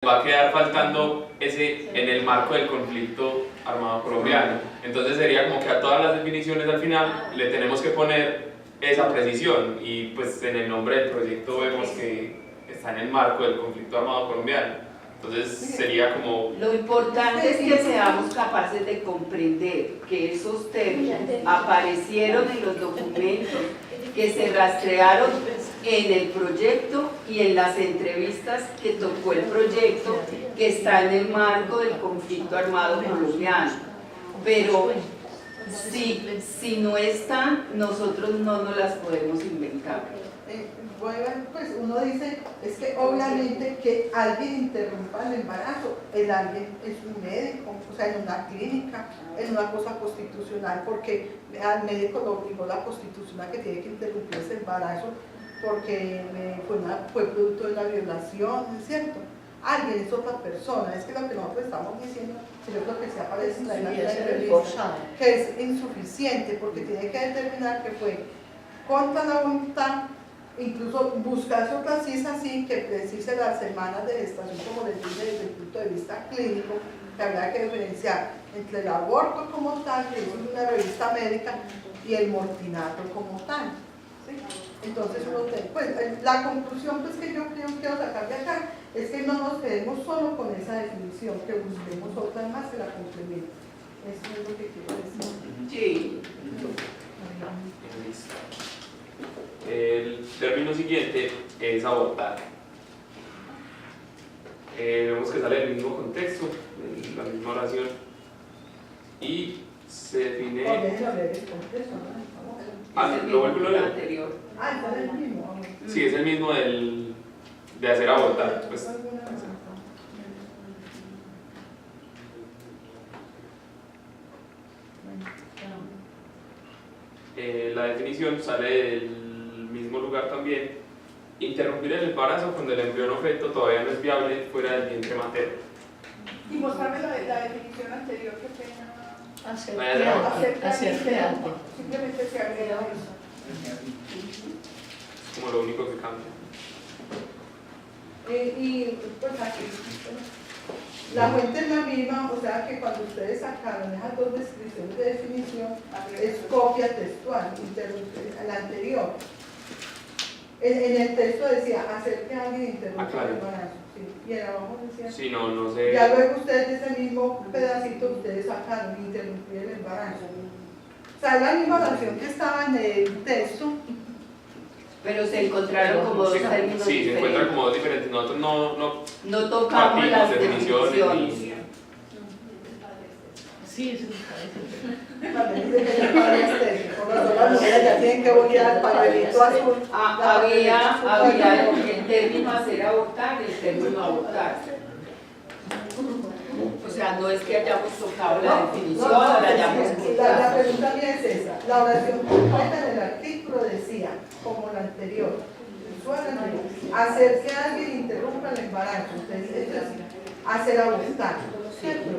va a quedar faltando ese en el marco del conflicto armado colombiano. Entonces sería como que a todas las definiciones al final le tenemos que poner esa precisión, y pues en el nombre del proyecto vemos que está en el marco del conflicto armado colombiano. Entonces sería como... Lo importante es que seamos capaces de comprender que esos términos aparecieron en los documentos, que se rastrearon en el proyecto y en las entrevistas que tocó el proyecto, que está en el marco del conflicto armado colombiano. Pero si no están, nosotros no nos las podemos inventar. Pues uno dice, es que obviamente que alguien interrumpa el embarazo, el alguien es un médico, o sea, en una clínica, en una cosa constitucional, porque al médico lo obligó la constitución a que tiene que interrumpir ese embarazo porque fue producto de una violación, ¿no es cierto? Alguien es otra persona, es que lo que nosotros estamos diciendo, yo creo que se aparece en la entrevista, que es insuficiente, porque tiene que determinar que fue contra la voluntad, incluso buscarse otras cifras así que precise las semanas de gestación, como les dije, desde el punto de vista clínico, que habría que diferenciar entre el aborto como tal, que es una revista médica, y el mortinato como tal. ¿Sí? Entonces, pues, la conclusión pues, que yo quiero sacar de acá es que no nos quedemos solo con esa definición, que busquemos otras más que la complementen. Eso es lo que quiero decir. Sí. El término siguiente es abortar. Vemos que sale del mismo contexto, en la misma oración, y se define... ¿lo vuelvo a leer? Anterior. ¿Es el mismo? Sí, es el mismo de hacer abortar. Pues, la definición sale del mismo lugar también. Interrumpir el embarazo cuando el embrión o feto todavía no es viable fuera del vientre materno. Y mostrarme la definición anterior que tenga. Hacer feante. Simplemente se agrega eso. Es como lo único que cambia. Y pues aquí la fuente es la misma, o sea que cuando ustedes sacaron esas dos descripciones de definición, es copia textual, la anterior. En el texto decía hacer que alguien interrumpa el embarazo, sí, y en abajo decía. Sí, no sé. Ya luego ustedes de ese mismo pedacito ustedes sacaron interrumpir el embarazo. O sea, es la misma oración que estaba en el texto. Pero se encontraron como dos términos Sí, se encuentran diferentes. como dos diferentes. Nosotros No tocamos las definiciones. Sí, eso me parece. Vale, dice que ya para por razón las mujeres ya tienen que volver al papelito azul. Había el término hacer abortar y el término abortar. O sea, no es que hayamos tocado la definición, la hayamos la cortado. pregunta mía es esa. La oración completa del artículo decía, como la anterior, hacer que alguien interrumpa el embarazo, entonces es hacer abortar, ¿cierto?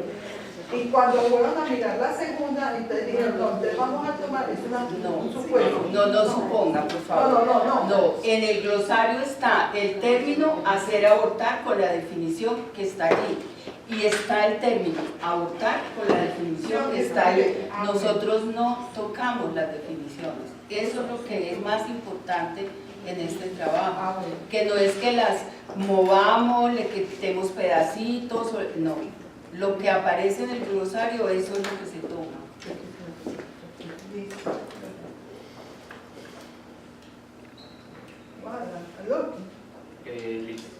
Y cuando fueron a mirar la segunda, entonces dijeron, no, entonces vamos a tomar, es un supuesto. No suponga, por favor. No, en el glosario está el término hacer abortar con la definición que está allí. Y está el término abortar con la definición que está ahí. Nosotros no tocamos las definiciones. Eso es lo que es más importante en este trabajo. Que no es que las movamos, le quitemos pedacitos, no. Lo que aparece en el glosario, eso es lo que se toma.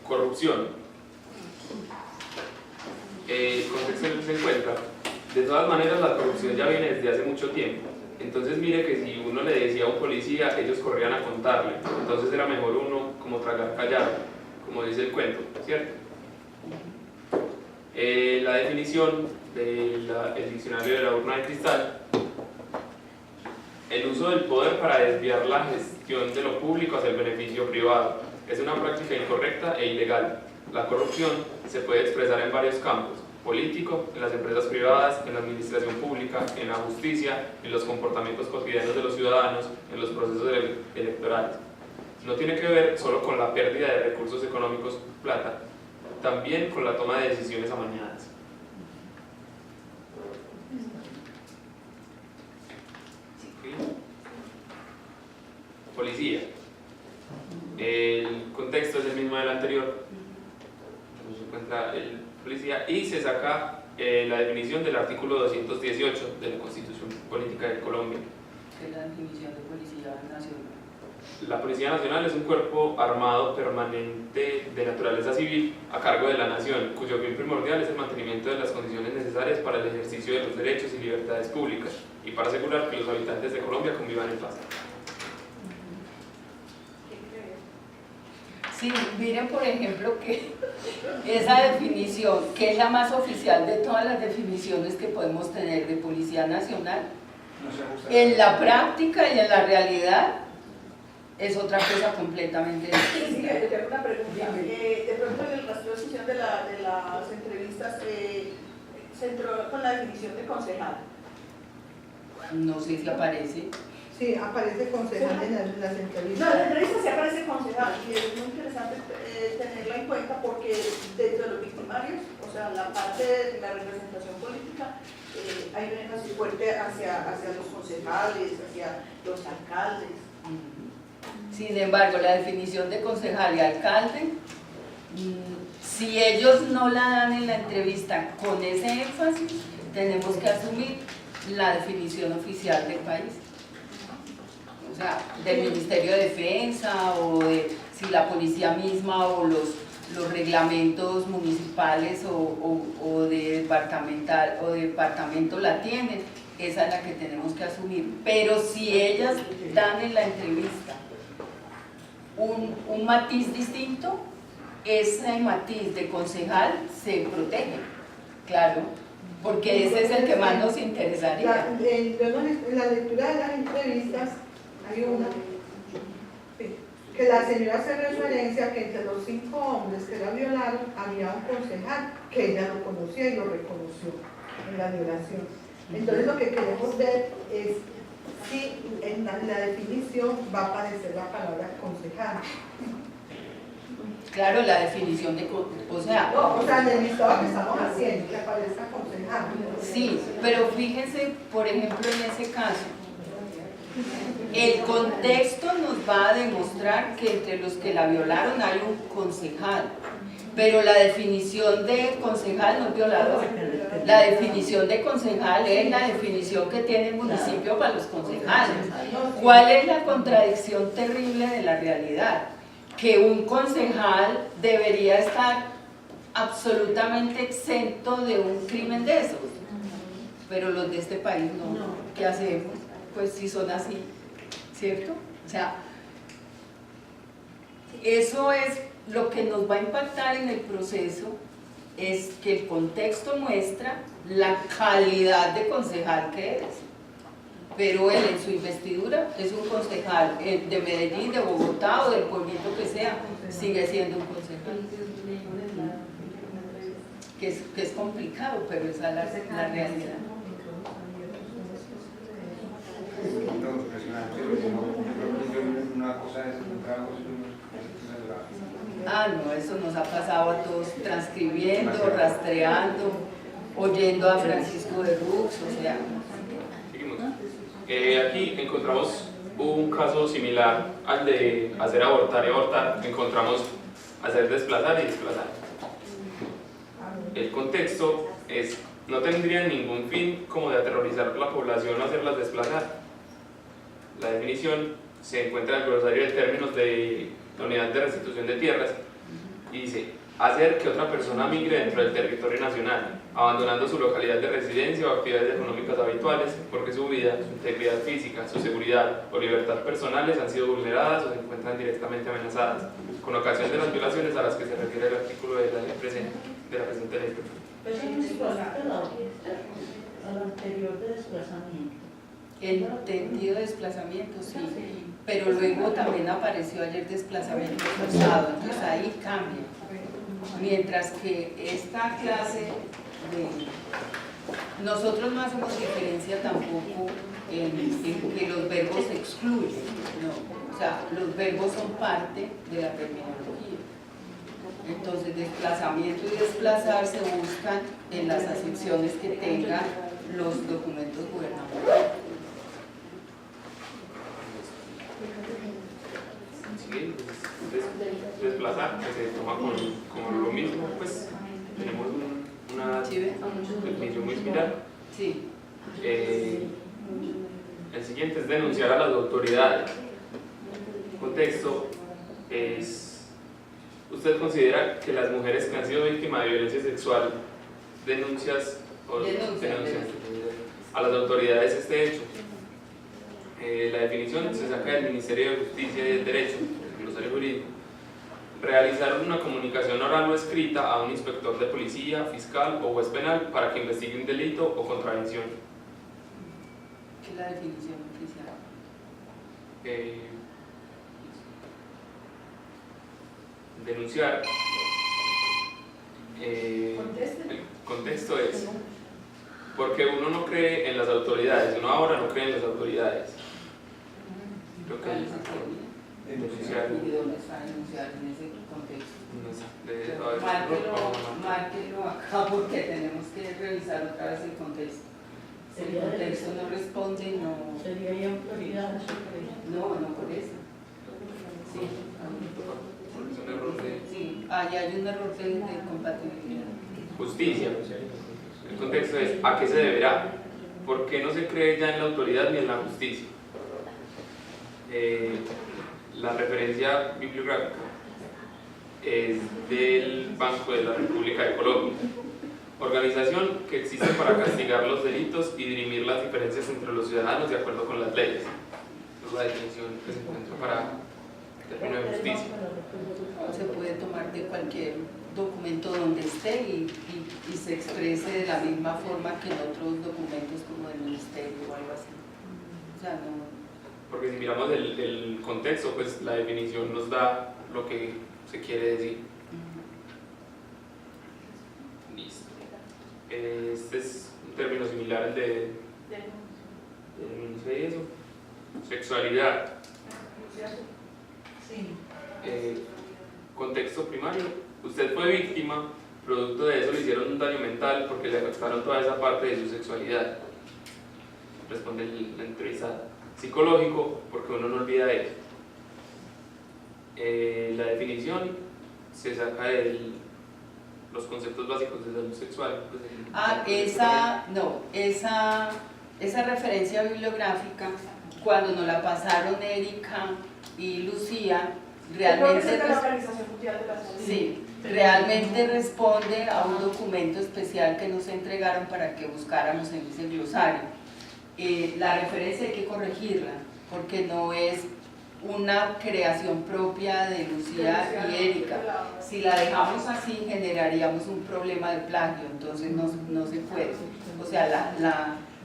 Corrupción. El contexto en el que se encuentra. De todas maneras, la corrupción ya viene desde hace mucho tiempo. Entonces mire que si uno le decía a un policía, ellos corrían a contarle. Entonces era mejor uno como tragar callado, como dice el cuento, ¿cierto? La definición del diccionario de la urna de cristal: el uso del poder para desviar la gestión de lo público hacia el beneficio privado es una práctica incorrecta e ilegal. La corrupción se puede expresar en varios campos: político, en las empresas privadas, en la administración pública, en la justicia, en los comportamientos cotidianos de los ciudadanos, en los procesos electorales. No tiene que ver solo con la pérdida de recursos económicos, plata, también con la toma de decisiones amañadas. Policía. El contexto es el mismo del anterior. Se encuentra el policía y se saca la definición del artículo 218 de la Constitución Política de Colombia. ¿Qué es la definición de Policía Nacional? La Policía Nacional es un cuerpo armado permanente de naturaleza civil a cargo de la nación, cuyo fin primordial es el mantenimiento de las condiciones necesarias para el ejercicio de los derechos y libertades públicas y para asegurar que los habitantes de Colombia convivan en paz. Sí, miren por ejemplo que esa definición, que es la más oficial de todas las definiciones que podemos tener de Policía Nacional, en la práctica y en la realidad es otra cosa completamente distinta. Sí, yo tengo una pregunta. De pronto en el rastro de sesión de las entrevistas se entró con la definición de concejal. No sé si aparece. Sí, aparece concejal en las No, en entrevistas. la entrevista sí aparece concejal y es muy interesante tenerla en cuenta porque dentro de los victimarios, o sea, la parte de la representación política, hay un énfasis fuerte hacia los concejales, hacia los alcaldes. Sin embargo, la definición de concejal y alcalde, si ellos no la dan en la entrevista con ese énfasis, tenemos que asumir la definición oficial del país. O sea, del Ministerio de Defensa o de si la policía misma o los reglamentos municipales o de departamento la tienen, esa es la que tenemos que asumir. Pero si ellas dan en la entrevista un matiz distinto, ese matiz de concejal se protege, claro, porque ese es el que más nos interesaría. En la lectura de las entrevistas hay una que la señora hace referencia que entre los 5 hombres que la violaron había un concejal que ella lo conocía y lo reconoció en la violación. Entonces lo que queremos ver es si en la definición va a aparecer la palabra concejal. Claro, la definición de, o sea, en el listado que estamos haciendo, que aparezca concejal. sí, pero fíjense, por ejemplo, en ese caso, el contexto nos va a demostrar que entre los que la violaron hay un concejal, pero la definición de concejal no es violador. La definición de concejal es la definición que tiene el municipio para los concejales. ¿Cuál es la contradicción terrible de la realidad? Que un concejal debería estar absolutamente exento de un crimen de esos, pero los de este país no. ¿Qué hacemos? Pues si son así, ¿cierto? O sea, eso es lo que nos va a impactar en el proceso, es que el contexto muestra la calidad de concejal que es, pero él en su investidura es un concejal de Medellín, de Bogotá o del pueblito que sea, sigue siendo un concejal, que es complicado, pero esa es la realidad. Ah, no, eso nos ha pasado a todos, transcribiendo, rastreando, oyendo a Francisco de Rux, o sea. Seguimos. Aquí encontramos un caso similar al de hacer abortar y abortar, encontramos hacer desplazar y desplazar. El contexto es, no tendría ningún fin como de aterrorizar a la población o hacerlas desplazar. La definición se encuentra en el glosario de términos de la Unidad de Restitución de Tierras y dice: hacer que otra persona migre dentro del territorio nacional, abandonando su localidad de residencia o actividades económicas habituales, porque su vida, su integridad física, su seguridad o libertad personales han sido vulneradas o se encuentran directamente amenazadas, con ocasión de las violaciones a las que se refiere el artículo de la ley presente, de la presente ley. Al anterior de desplazamiento. El entendido de desplazamiento, sí, pero luego también apareció ayer desplazamiento forzado, entonces ahí cambia. Mientras que esta clase de... Nosotros no hacemos diferencia tampoco en que los verbos se excluyen, no. O sea, los verbos son parte de la terminología. Entonces, desplazamiento y desplazar se buscan en las acepciones que tengan los documentos gubernamentales. Sí, desplazar, que se toma con lo mismo, pues tenemos una ¿Sí ve? definición muy similar. Sí. El siguiente es denunciar a las autoridades. El contexto es: ¿usted considera que las mujeres que han sido víctimas de violencia sexual denuncian a las autoridades este hecho? La definición se saca del Ministerio de Justicia y del Derecho, el glosario jurídico. Realizar una comunicación oral o escrita a un inspector de policía, fiscal o juez penal para que investigue un delito o contravención. ¿Qué es la definición oficial? Denunciar. Contesten. El contexto es porque uno no cree en las autoridades, uno ahora no cree en las autoridades. Creo que ¿Cuál es el término? denunciar. ¿Y dónde está denunciar en ese contexto? No sé, debe Márquelo acá porque tenemos que revisar otra vez el contexto. Si el contexto no responde, no. Sería ya autoridad sobre eso. No, no por eso. Sí. Es un error de Sí, ahí hay un error de compatibilidad. justicia. El contexto es: ¿a qué se deberá? ¿Por qué no se cree ya en la autoridad ni en la justicia? La referencia bibliográfica es del Banco de la República de Colombia. Organización que existe para castigar los delitos y dirimir las diferencias entre los ciudadanos de acuerdo con las leyes. Esa es la definición que se encuentra para el término de justicia. Se puede tomar de cualquier documento donde esté y se exprese de la misma forma que en otros documentos como del ministerio o algo así. O sea, no. Porque si miramos el contexto, pues la definición nos da lo que se quiere decir. Listo. Este es un término similar al de denuncia y eso. Sexualidad. Sí. Contexto primario: usted fue víctima, producto de eso le hicieron un daño mental porque le afectaron toda esa parte de su sexualidad. Responde la entrevistada. Psicológico, porque uno no olvida eso. La definición se saca de los conceptos básicos de salud sexual. Pues, Esa referencia bibliográfica, cuando nos la pasaron Erika y Lucía, realmente, la Organización Mundial de la Salud. sí, realmente responde a un documento especial que nos entregaron para que buscáramos en ese glosario. La referencia hay que corregirla, porque no es una creación propia de Lucía y Erika. Si la dejamos así, generaríamos un problema de plagio, entonces no se puede. O sea,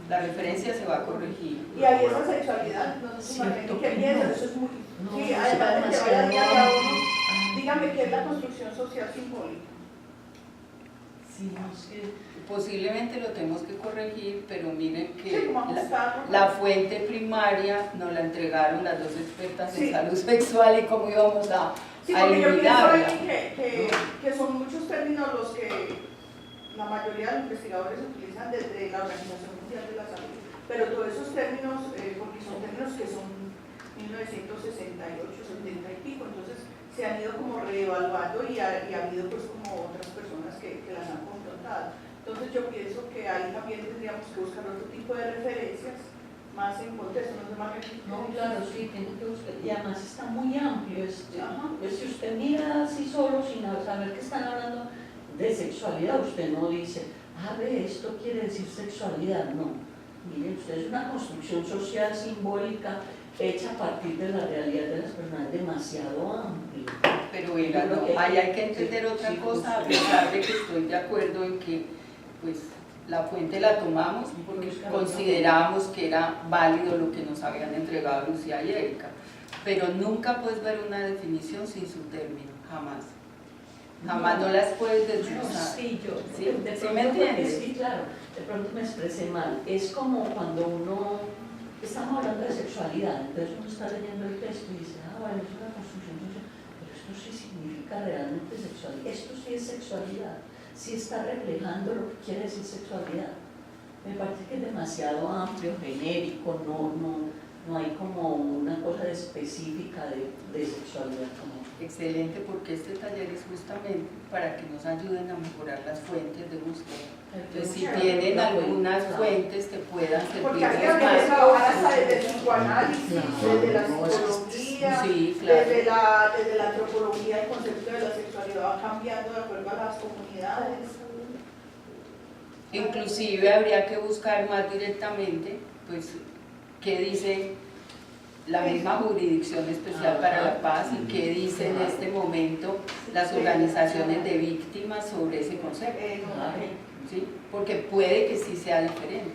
la referencia se va a corregir. Y ahí esa sexualidad, no sé si Cierto qué que piensan, no. eso es muy... No, sí, eso además de que está vaya a día demasiado- a uno, dígame qué es la construcción social simbólica. Sí, no sé. Posiblemente lo tenemos que corregir, pero miren Sí, que como ajustarlo. la fuente primaria nos la entregaron las dos expertas en Sí. salud sexual y cómo íbamos a Sí, porque yo pienso eliminarla. ahí que son muchos términos los que la mayoría de los investigadores utilizan desde la Organización Mundial de la Salud, pero todos esos términos, porque son términos que son 1968, 70 y pico, entonces se han ido como reevaluando y ha habido pues como otras personas que las han confrontado. Entonces yo pienso que ahí también tendríamos que buscar otro tipo de referencias más en contexto, no sé más que... No, claro, sí, tiene que buscar. Y además está muy amplio. Ajá. Pues si usted mira así solo, sin saber que están hablando de sexualidad, usted no dice, esto quiere decir sexualidad. No. Mire, usted es una construcción social simbólica hecha a partir de la realidad de las personas, demasiado amplia. Pero oiga, no, ahí hay que entender otra cosa, a pesar de que estoy de acuerdo en que pues la fuente la tomamos porque considerábamos que era válido lo que nos habían entregado Lucía y Erika, pero nunca puedes ver una definición sin su término, jamás. Jamás no las puedes desglosar. Sí, yo. ¿Sí? De ¿Sí pronto, me entiendes? Sí, claro. De pronto me expresé mal. Es como cuando uno, estamos hablando de sexualidad, entonces uno está leyendo el texto y dice, bueno, es una construcción social, pero es esto sí significa realmente sexualidad, esto sí es sexualidad, sí está reflejando lo que quiere decir sexualidad. Me parece que es demasiado amplio, genérico, no hay como una cosa específica de sexualidad. Excelente, porque este taller es justamente para que nos ayuden a mejorar las fuentes de búsqueda. Entonces, si tienen algunas fuentes que puedan Porque aquí servirles habría que más. trabajar hasta desde el psicoanálisis, desde la psicología, Sí, claro. desde la antropología, el concepto de la sexualidad va cambiando de acuerdo a las comunidades. Inclusive habría que buscar más directamente, pues, qué dice la misma Jurisdicción Especial para la Paz y qué dice en este momento las organizaciones de víctimas sobre ese concepto. ¿Sí? Porque puede que sí sea diferente.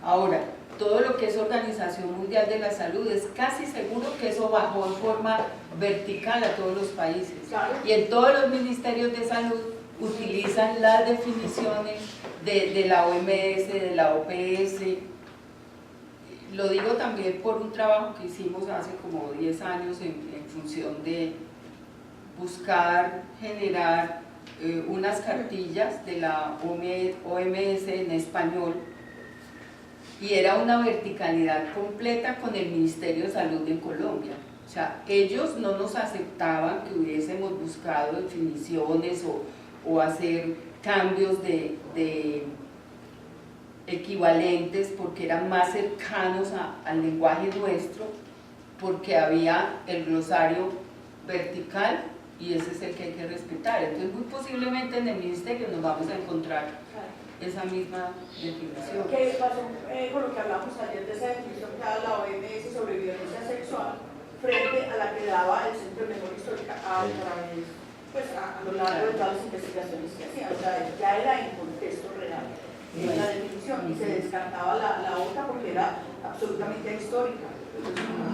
Ahora, todo lo que es Organización Mundial de la Salud es casi seguro que eso bajó en forma vertical a todos los países. Y en todos los ministerios de salud utilizan las definiciones de la OMS, de la OPS. Lo digo también por un trabajo que hicimos hace como 10 años en función de buscar generar unas cartillas de la OMS en español, y era una verticalidad completa con el Ministerio de Salud en Colombia. O sea, ellos no nos aceptaban que hubiésemos buscado definiciones o hacer cambios de equivalentes porque eran más cercanos al lenguaje nuestro, porque había el glosario vertical y ese es el que hay que respetar. Entonces, muy posiblemente en el ministerio nos vamos a encontrar esa misma definición. ¿Qué pasó con lo que hablamos ayer de esa definición que da la OMS sobre violencia sexual frente a la que daba el Centro de Memoria Histórica a lo largo de todas las investigaciones que hacían? O sea, ya era en contexto real la definición y se descartaba la otra porque era absolutamente histórica,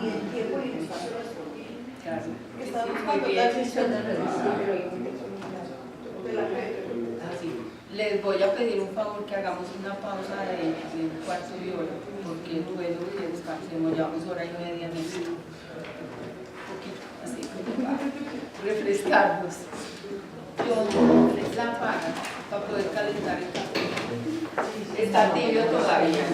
ni en tiempo ni en espacio respondía. Claro. Estamos Sí, buscando muy la bien. definición de la Así. Les voy a pedir un favor que hagamos una pausa de un cuarto de hora, porque es bueno que descansemos, llevamos hora y media en eso. Un poquito, así como para refrescarnos. Yo la apaga para poder calentar el café. Está tibio todavía.